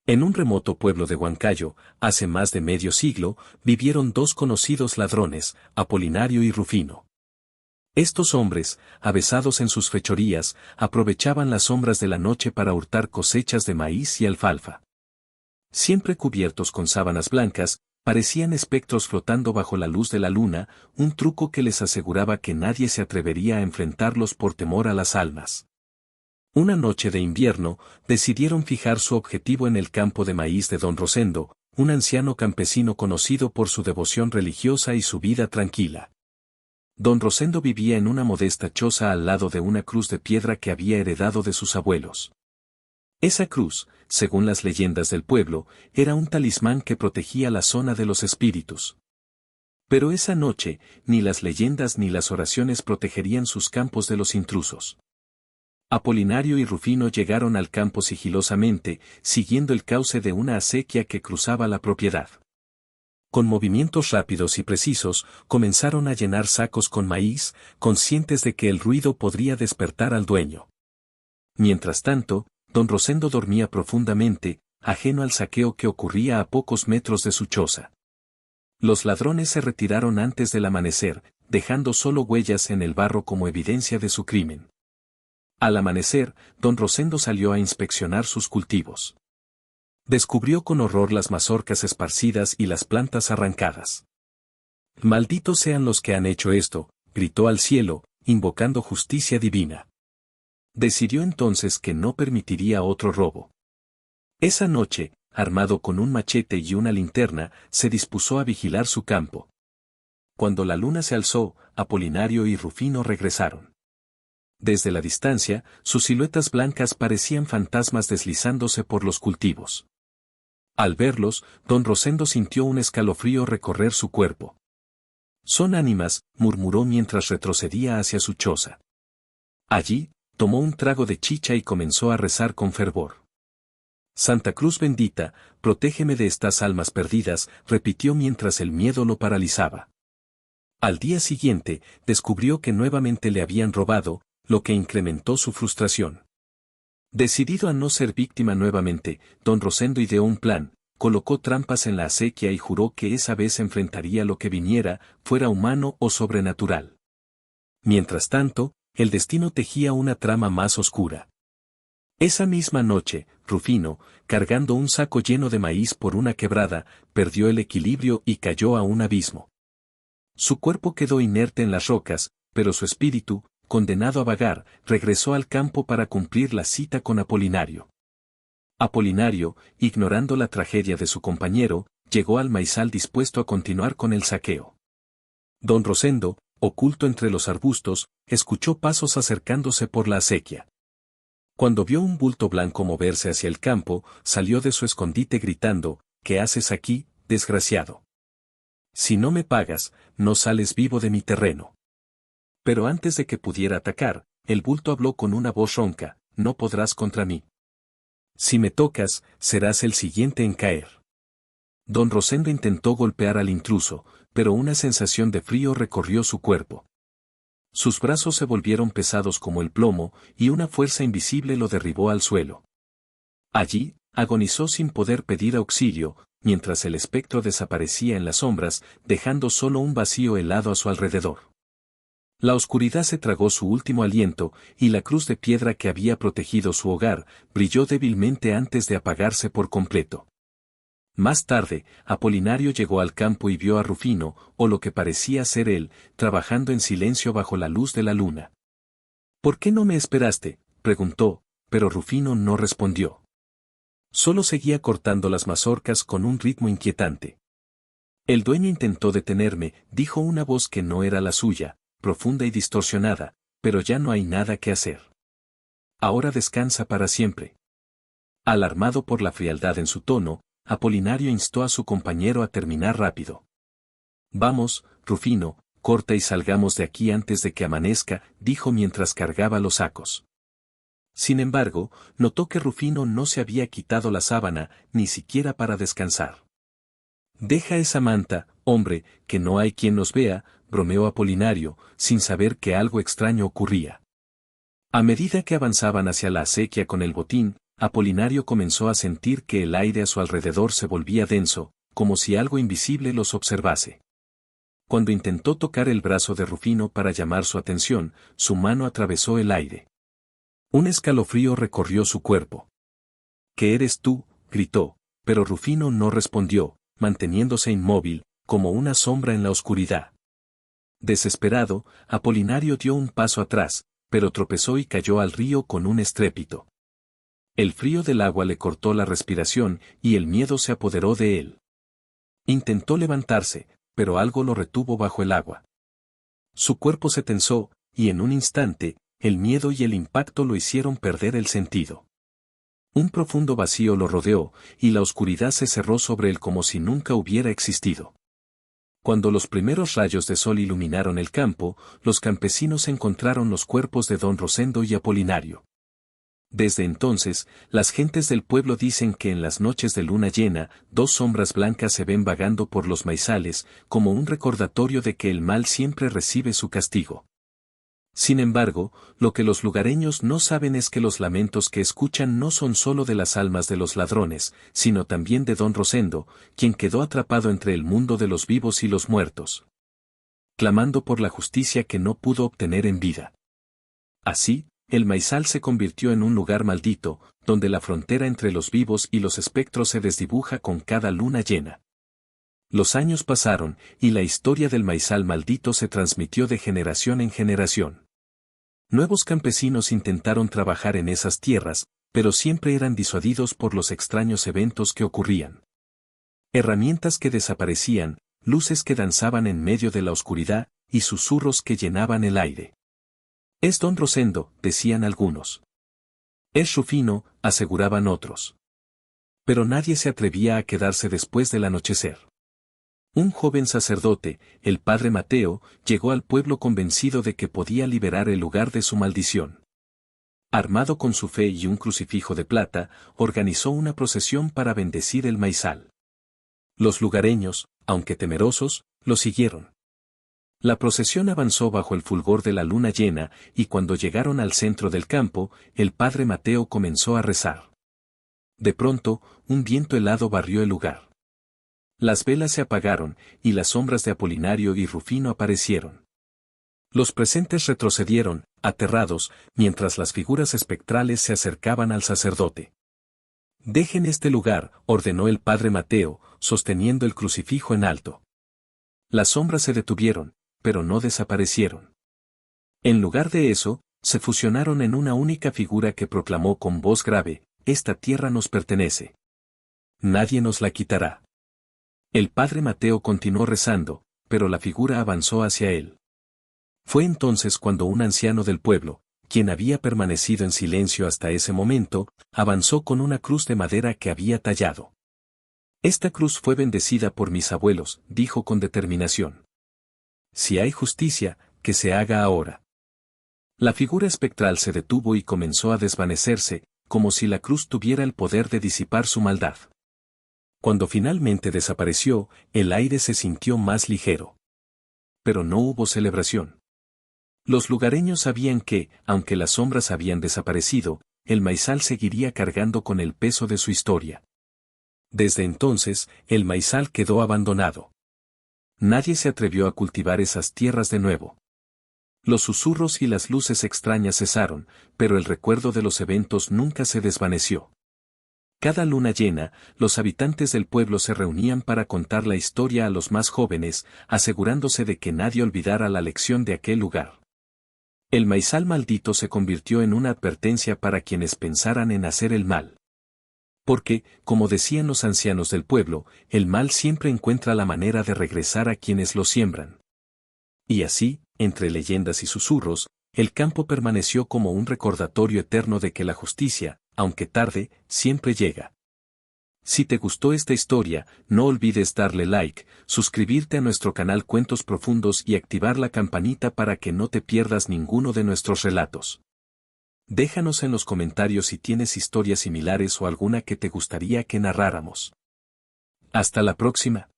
En un remoto pueblo de Huancayo, hace más de medio siglo, vivieron dos conocidos ladrones, Apolinario y Rufino. Estos hombres, avesados en sus fechorías, aprovechaban las sombras de la noche para hurtar cosechas de maíz y alfalfa. Siempre cubiertos con sábanas blancas, parecían espectros flotando bajo la luz de la luna, un truco que les aseguraba que nadie se atrevería a enfrentarlos por temor a las almas. Una noche de invierno, decidieron fijar su objetivo en el campo de maíz de don Rosendo, un anciano campesino conocido por su devoción religiosa y su vida tranquila. Don Rosendo vivía en una modesta choza al lado de una cruz de piedra que había heredado de sus abuelos. Esa cruz, según las leyendas del pueblo, era un talismán que protegía la zona de los espíritus. Pero esa noche, ni las leyendas ni las oraciones protegerían sus campos de los intrusos. Apolinario y Rufino llegaron al campo sigilosamente, siguiendo el cauce de una acequia que cruzaba la propiedad. Con movimientos rápidos y precisos, comenzaron a llenar sacos con maíz, conscientes de que el ruido podría despertar al dueño. Mientras tanto, don Rosendo dormía profundamente, ajeno al saqueo que ocurría a pocos metros de su choza. Los ladrones se retiraron antes del amanecer, dejando solo huellas en el barro como evidencia de su crimen. Al amanecer, don Rosendo salió a inspeccionar sus cultivos. Descubrió con horror las mazorcas esparcidas y las plantas arrancadas. «Malditos sean los que han hecho esto», gritó al cielo, invocando justicia divina. Decidió entonces que no permitiría otro robo. Esa noche, armado con un machete y una linterna, se dispuso a vigilar su campo. Cuando la luna se alzó, Apolinario y Rufino regresaron. Desde la distancia, sus siluetas blancas parecían fantasmas deslizándose por los cultivos. Al verlos, don Rosendo sintió un escalofrío recorrer su cuerpo. «Son ánimas», murmuró mientras retrocedía hacia su choza. Allí, tomó un trago de chicha y comenzó a rezar con fervor. «Santa Cruz bendita, protégeme de estas almas perdidas», repitió mientras el miedo lo paralizaba. Al día siguiente, descubrió que nuevamente le habían robado, lo que incrementó su frustración. Decidido a no ser víctima nuevamente, don Rosendo ideó un plan, colocó trampas en la acequia y juró que esa vez enfrentaría lo que viniera, fuera humano o sobrenatural. Mientras tanto, el destino tejía una trama más oscura. Esa misma noche, Rufino, cargando un saco lleno de maíz por una quebrada, perdió el equilibrio y cayó a un abismo. Su cuerpo quedó inerte en las rocas, pero su espíritu, condenado a vagar, regresó al campo para cumplir la cita con Apolinario. Apolinario, ignorando la tragedia de su compañero, llegó al maizal dispuesto a continuar con el saqueo. Don Rosendo, oculto entre los arbustos, escuchó pasos acercándose por la acequia. Cuando vio un bulto blanco moverse hacia el campo, salió de su escondite gritando: «¿Qué haces aquí, desgraciado? Si no me pagas, no sales vivo de mi terreno». Pero antes de que pudiera atacar, el bulto habló con una voz ronca: «No podrás contra mí. Si me tocas, serás el siguiente en caer». Don Rosendo intentó golpear al intruso, pero una sensación de frío recorrió su cuerpo. Sus brazos se volvieron pesados como el plomo, y una fuerza invisible lo derribó al suelo. Allí, agonizó sin poder pedir auxilio, mientras el espectro desaparecía en las sombras, dejando solo un vacío helado a su alrededor. La oscuridad se tragó su último aliento, y la cruz de piedra que había protegido su hogar, brilló débilmente antes de apagarse por completo. Más tarde, Apolinario llegó al campo y vio a Rufino, o lo que parecía ser él, trabajando en silencio bajo la luz de la luna. «¿Por qué no me esperaste?», preguntó, pero Rufino no respondió. Solo seguía cortando las mazorcas con un ritmo inquietante. «El dueño intentó detenerme», dijo una voz que no era la suya, profunda y distorsionada, «pero ya no hay nada que hacer. Ahora descansa para siempre». Alarmado por la frialdad en su tono, Apolinario instó a su compañero a terminar rápido. «Vamos, Rufino, corta y salgamos de aquí antes de que amanezca», dijo mientras cargaba los sacos. Sin embargo, notó que Rufino no se había quitado la sábana, ni siquiera para descansar. «Deja esa manta, hombre, que no hay quien nos vea», bromeó Apolinario, sin saber que algo extraño ocurría. A medida que avanzaban hacia la acequia con el botín, Apolinario comenzó a sentir que el aire a su alrededor se volvía denso, como si algo invisible los observase. Cuando intentó tocar el brazo de Rufino para llamar su atención, su mano atravesó el aire. Un escalofrío recorrió su cuerpo. ¿Qué eres tú?, gritó, pero Rufino no respondió, manteniéndose inmóvil, como una sombra en la oscuridad. Desesperado, Apolinario dio un paso atrás, pero tropezó y cayó al río con un estrépito. El frío del agua le cortó la respiración y el miedo se apoderó de él. Intentó levantarse, pero algo lo retuvo bajo el agua. Su cuerpo se tensó, y en un instante, el miedo y el impacto lo hicieron perder el sentido. Un profundo vacío lo rodeó, y la oscuridad se cerró sobre él como si nunca hubiera existido. Cuando los primeros rayos de sol iluminaron el campo, los campesinos encontraron los cuerpos de don Rosendo y Apolinario. Desde entonces, las gentes del pueblo dicen que en las noches de luna llena, dos sombras blancas se ven vagando por los maizales, como un recordatorio de que el mal siempre recibe su castigo. Sin embargo, lo que los lugareños no saben es que los lamentos que escuchan no son solo de las almas de los ladrones, sino también de don Rosendo, quien quedó atrapado entre el mundo de los vivos y los muertos, clamando por la justicia que no pudo obtener en vida. Así, el maizal se convirtió en un lugar maldito, donde la frontera entre los vivos y los espectros se desdibuja con cada luna llena. Los años pasaron, y la historia del maizal maldito se transmitió de generación en generación. Nuevos campesinos intentaron trabajar en esas tierras, pero siempre eran disuadidos por los extraños eventos que ocurrían. Herramientas que desaparecían, luces que danzaban en medio de la oscuridad, y susurros que llenaban el aire. Es don Rosendo, decían algunos. Es Rufino, aseguraban otros. Pero nadie se atrevía a quedarse después del anochecer. Un joven sacerdote, el padre Mateo, llegó al pueblo convencido de que podía liberar el lugar de su maldición. Armado con su fe y un crucifijo de plata, organizó una procesión para bendecir el maizal. Los lugareños, aunque temerosos, lo siguieron. La procesión avanzó bajo el fulgor de la luna llena, y cuando llegaron al centro del campo, el padre Mateo comenzó a rezar. De pronto, un viento helado barrió el lugar. Las velas se apagaron, y las sombras de Apolinario y Rufino aparecieron. Los presentes retrocedieron, aterrados, mientras las figuras espectrales se acercaban al sacerdote. «Dejen este lugar», ordenó el padre Mateo, sosteniendo el crucifijo en alto. Las sombras se detuvieron, pero no desaparecieron. En lugar de eso, se fusionaron en una única figura que proclamó con voz grave: «Esta tierra nos pertenece. Nadie nos la quitará». El padre Mateo continuó rezando, pero la figura avanzó hacia él. Fue entonces cuando un anciano del pueblo, quien había permanecido en silencio hasta ese momento, avanzó con una cruz de madera que había tallado. «Esta cruz fue bendecida por mis abuelos», dijo con determinación. «Si hay justicia, que se haga ahora». La figura espectral se detuvo y comenzó a desvanecerse, como si la cruz tuviera el poder de disipar su maldad. Cuando finalmente desapareció, el aire se sintió más ligero. Pero no hubo celebración. Los lugareños sabían que, aunque las sombras habían desaparecido, el maizal seguiría cargando con el peso de su historia. Desde entonces, el maizal quedó abandonado. Nadie se atrevió a cultivar esas tierras de nuevo. Los susurros y las luces extrañas cesaron, pero el recuerdo de los eventos nunca se desvaneció. Cada luna llena, los habitantes del pueblo se reunían para contar la historia a los más jóvenes, asegurándose de que nadie olvidara la lección de aquel lugar. El maizal maldito se convirtió en una advertencia para quienes pensaran en hacer el mal. Porque, como decían los ancianos del pueblo, el mal siempre encuentra la manera de regresar a quienes lo siembran. Y así, entre leyendas y susurros, el campo permaneció como un recordatorio eterno de que la justicia, aunque tarde, siempre llega. Si te gustó esta historia, no olvides darle like, suscribirte a nuestro canal Cuentos Profundos y activar la campanita para que no te pierdas ninguno de nuestros relatos. Déjanos en los comentarios si tienes historias similares o alguna que te gustaría que narráramos. Hasta la próxima.